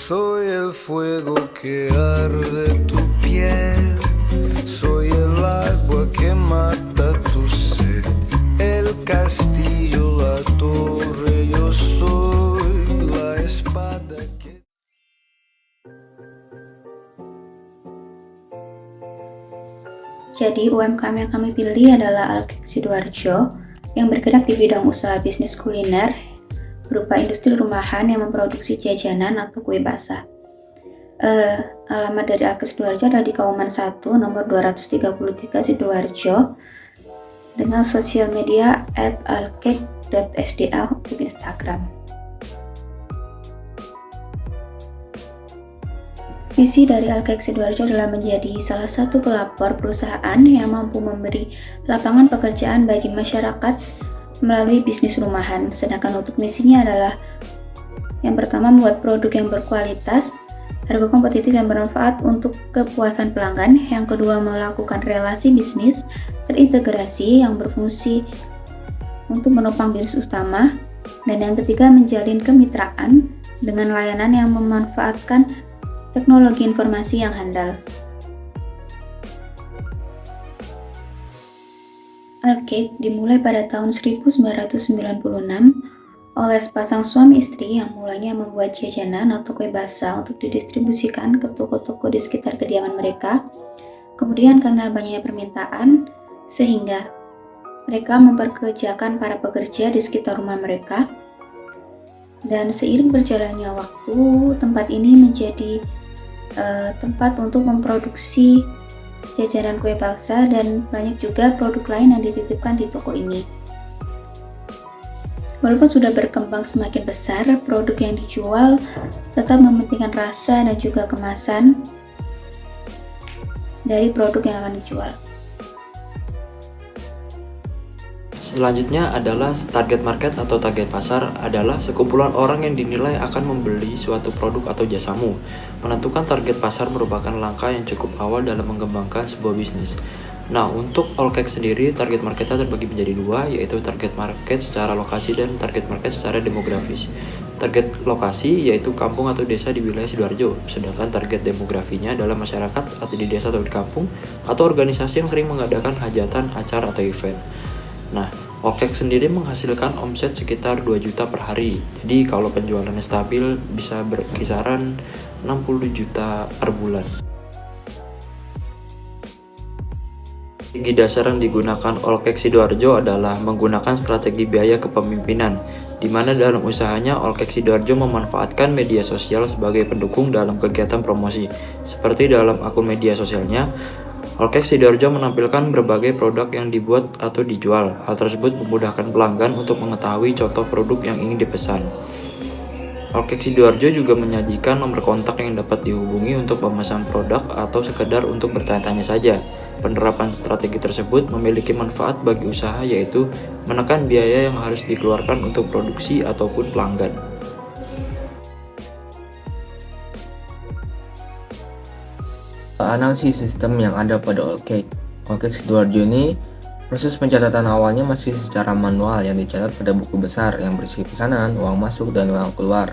Soy el fuego que arde tu piel, soy el agua que mata tu sed, el castillo, la torre, yo soy la espada que... Jadi UMKM yang kami pilih adalah Alkek Sidoarjo yang bergerak di bidang usaha bisnis kuliner berupa industri rumahan yang memproduksi jajanan atau kue basah. Alamat dari Alkek Sidoarjo adalah di Kauman 1 nomor 233 Sidoarjo dengan sosial media @alkek.sda untuk Instagram. Visi dari Alkek Sidoarjo adalah menjadi salah satu pelopor perusahaan yang mampu memberi lapangan pekerjaan bagi masyarakat melalui bisnis rumahan. Sedangkan untuk misinya adalah yang pertama membuat produk yang berkualitas, harga kompetitif yang bermanfaat untuk kepuasan pelanggan. Yang kedua melakukan relasi bisnis terintegrasi yang berfungsi untuk menopang bisnis utama. Dan yang ketiga menjalin kemitraan dengan layanan yang memanfaatkan teknologi informasi yang handal. Alkek dimulai pada tahun 1996 oleh sepasang suami istri yang mulanya membuat jajanan atau kue basah untuk didistribusikan ke toko-toko di sekitar kediaman mereka. Kemudian karena banyaknya permintaan, sehingga mereka memperkerjakan para pekerja di sekitar rumah mereka. Dan seiring berjalannya waktu, tempat ini menjadi tempat untuk memproduksi jajanan kue basah dan banyak juga produk lain yang dititipkan di toko ini. Walaupun sudah berkembang semakin besar, produk yang dijual tetap mementingkan rasa dan juga kemasan dari produk yang akan dijual. Selanjutnya adalah target market atau target pasar adalah sekumpulan orang yang dinilai akan membeli suatu produk atau jasamu. Menentukan target pasar merupakan langkah yang cukup awal dalam mengembangkan sebuah bisnis. Nah, untuk Alkek sendiri, target marketnya terbagi menjadi dua, yaitu target market secara lokasi dan target market secara demografis. Target lokasi yaitu kampung atau desa di wilayah Sidoarjo, sedangkan target demografinya adalah masyarakat atau di desa atau di kampung, atau organisasi yang sering mengadakan hajatan, acara, atau event. Nah, Alkek sendiri menghasilkan omset sekitar 2 juta per hari. Jadi kalau penjualannya stabil bisa berkisaran 60 juta per bulan. Strategi dasar yang digunakan Alkek Sidoarjo adalah menggunakan strategi biaya kepemimpinan, di mana dalam usahanya Alkek Sidoarjo memanfaatkan media sosial sebagai pendukung dalam kegiatan promosi. Seperti dalam akun media sosialnya, Alkek Sidoarjo menampilkan berbagai produk yang dibuat atau dijual. Hal tersebut memudahkan pelanggan untuk mengetahui contoh produk yang ingin dipesan. Alkek Sidoarjo juga menyajikan nomor kontak yang dapat dihubungi untuk pemesan produk atau sekedar untuk bertanya-tanya saja. Penerapan strategi tersebut memiliki manfaat bagi usaha, yaitu menekan biaya yang harus dikeluarkan untuk produksi ataupun pelanggan. Analisis sistem yang ada pada Alkek Sidoarjo ini, proses pencatatan awalnya masih secara manual yang dicatat pada buku besar yang berisi pesanan, uang masuk, dan uang keluar.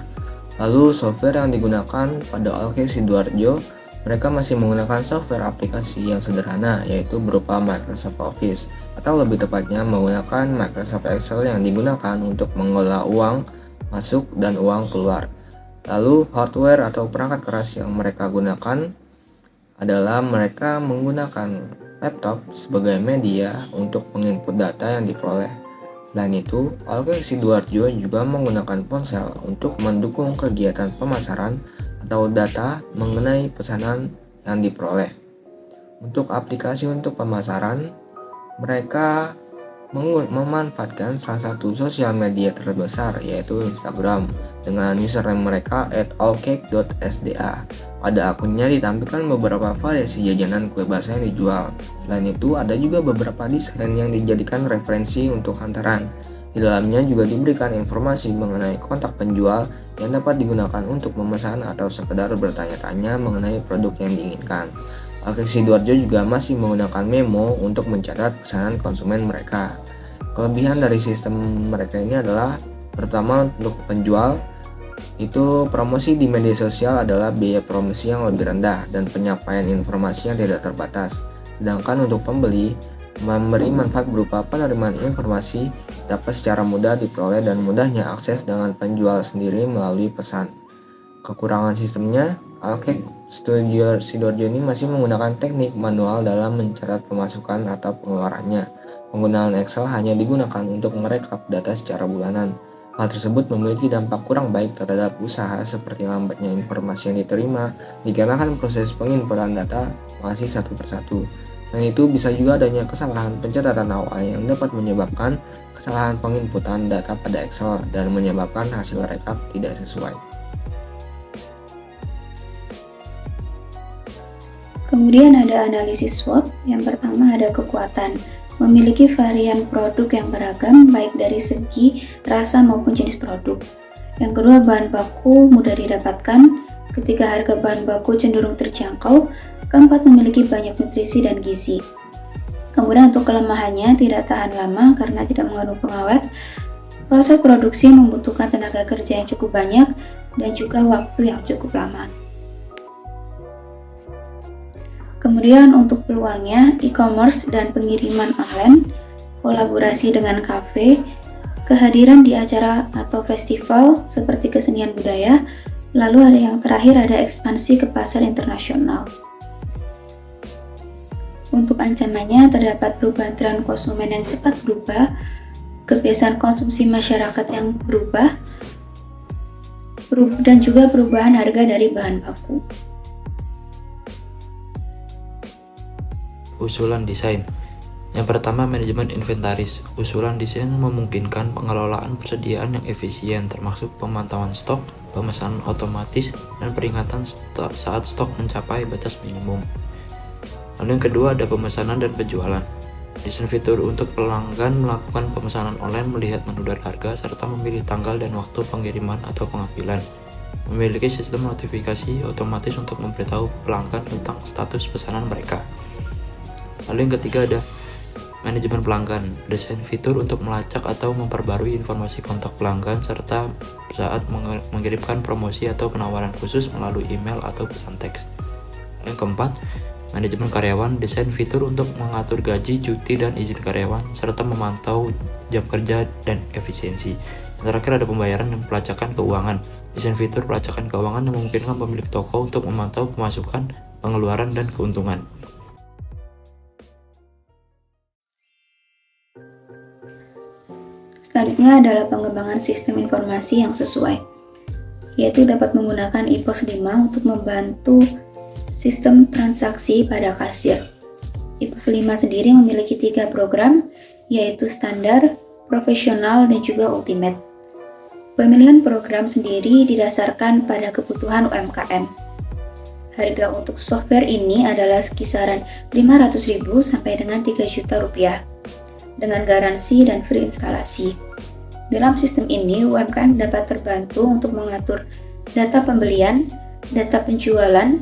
Lalu software yang digunakan pada Alkek Sidoarjo, mereka masih menggunakan software aplikasi yang sederhana, yaitu berupa Microsoft Office, atau lebih tepatnya menggunakan Microsoft Excel yang digunakan untuk mengelola uang masuk dan uang keluar. Lalu hardware atau perangkat keras yang mereka gunakan adalah mereka menggunakan laptop sebagai media untuk menginput data yang diperoleh. Selain itu, Alkek Sidoarjo juga menggunakan ponsel untuk mendukung kegiatan pemasaran atau data mengenai pesanan yang diperoleh. Untuk aplikasi untuk pemasaran, mereka memanfaatkan salah satu sosial media terbesar, yaitu Instagram, dengan username mereka @alkek.sda. Pada akunnya ditampilkan beberapa variasi jajanan kue basah yang dijual. Selain itu, ada juga beberapa desain yang dijadikan referensi untuk hantaran. Di dalamnya juga diberikan informasi mengenai kontak penjual yang dapat digunakan untuk memesan atau sekedar bertanya-tanya mengenai produk yang diinginkan. Alkek Sidoarjo juga masih menggunakan memo untuk mencatat pesanan konsumen mereka. Kelebihan dari sistem mereka ini adalah pertama untuk penjual, Itu promosi di media sosial adalah biaya promosi yang lebih rendah dan penyampaian informasi yang tidak terbatas. Sedangkan untuk pembeli, memberi manfaat berupa penerimaan informasi dapat secara mudah diperoleh dan mudahnya akses dengan penjual sendiri melalui pesan. Kekurangan sistemnya, Alkek Sidoarjo ini masih menggunakan teknik manual dalam mencatat pemasukan atau pengeluarannya. Penggunaan Excel hanya digunakan untuk merekap data secara bulanan. Hal tersebut memiliki dampak kurang baik terhadap usaha seperti lambatnya informasi yang diterima dikarenakan proses penginputan data masih satu persatu. Dan itu bisa juga adanya kesalahan pencatatan awal yang dapat menyebabkan kesalahan penginputan data pada Excel dan menyebabkan hasil rekap tidak sesuai. Kemudian ada analisis SWOT. Yang pertama ada kekuatan. Memiliki varian produk yang beragam baik dari segi rasa maupun jenis produk. Yang kedua, bahan baku mudah didapatkan ketika harga bahan baku cenderung terjangkau. Keempat, memiliki banyak nutrisi dan gizi. Kemudian untuk kelemahannya, tidak tahan lama karena tidak mengandung pengawet. Proses produksi membutuhkan tenaga kerja yang cukup banyak dan juga waktu yang cukup lama. Kemudian untuk peluangnya, e-commerce dan pengiriman online, kolaborasi dengan kafe, kehadiran di acara atau festival seperti kesenian budaya, lalu ada yang terakhir ada ekspansi ke pasar internasional. Untuk ancamannya terdapat perubahan tren konsumen yang cepat berubah, kebiasaan konsumsi masyarakat yang berubah, dan juga perubahan harga dari bahan baku. Usulan desain. Yang pertama, manajemen inventaris. Usulan desain memungkinkan pengelolaan persediaan yang efisien, termasuk pemantauan stok, pemesanan otomatis, dan peringatan saat stok mencapai batas minimum. Lalu yang kedua ada pemesanan dan penjualan. Desain fitur untuk pelanggan melakukan pemesanan online, melihat menu dan harga, serta memilih tanggal dan waktu pengiriman atau pengambilan. Memiliki sistem notifikasi otomatis untuk memberitahu pelanggan tentang status pesanan mereka. Lalu yang ketiga ada manajemen pelanggan. Desain fitur untuk melacak atau memperbarui informasi kontak pelanggan serta saat mengirimkan promosi atau penawaran khusus melalui email atau pesan teks. Yang keempat, manajemen karyawan. Desain fitur untuk mengatur gaji, cuti, dan izin karyawan serta memantau jam kerja dan efisiensi. Yang terakhir ada pembayaran dan pelacakan keuangan. Desain fitur pelacakan keuangan yang memungkinkan pemilik toko untuk memantau pemasukan, pengeluaran, dan keuntungan. Selanjutnya adalah pengembangan sistem informasi yang sesuai, yaitu dapat menggunakan IPOS 5 untuk membantu sistem transaksi pada kasir. IPOS 5 sendiri memiliki 3 program, yaitu standar, profesional, dan juga ultimate. Pemilihan program sendiri didasarkan pada kebutuhan UMKM. Harga untuk software ini adalah kisaran 500.000 sampai dengan 3 juta rupiah. Dengan garansi dan free instalasi. Dalam sistem ini, UMKM dapat terbantu untuk mengatur data pembelian, data penjualan,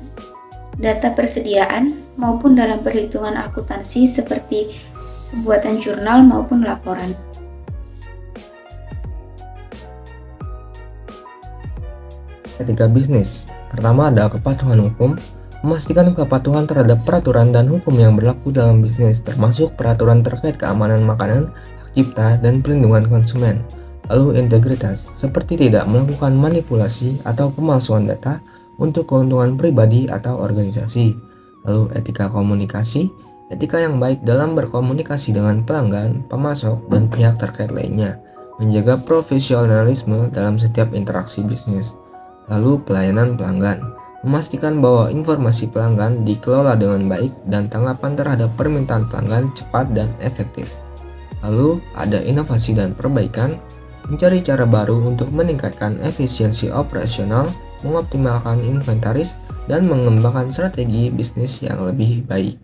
data persediaan, maupun dalam perhitungan akuntansi seperti pembuatan jurnal maupun laporan. Etika bisnis. Pertama ada kepatuhan hukum. Memastikan kepatuhan terhadap peraturan dan hukum yang berlaku dalam bisnis, termasuk peraturan terkait keamanan makanan, hak cipta, dan perlindungan konsumen. Lalu integritas, seperti tidak melakukan manipulasi atau pemalsuan data untuk keuntungan pribadi atau organisasi. Lalu etika komunikasi, etika yang baik dalam berkomunikasi dengan pelanggan, pemasok, dan pihak terkait lainnya. Menjaga profesionalisme dalam setiap interaksi bisnis. Lalu pelayanan pelanggan. Memastikan bahwa informasi pelanggan dikelola dengan baik dan tanggapan terhadap permintaan pelanggan cepat dan efektif. Lalu ada inovasi dan perbaikan, mencari cara baru untuk meningkatkan efisiensi operasional, mengoptimalkan inventaris, dan mengembangkan strategi bisnis yang lebih baik.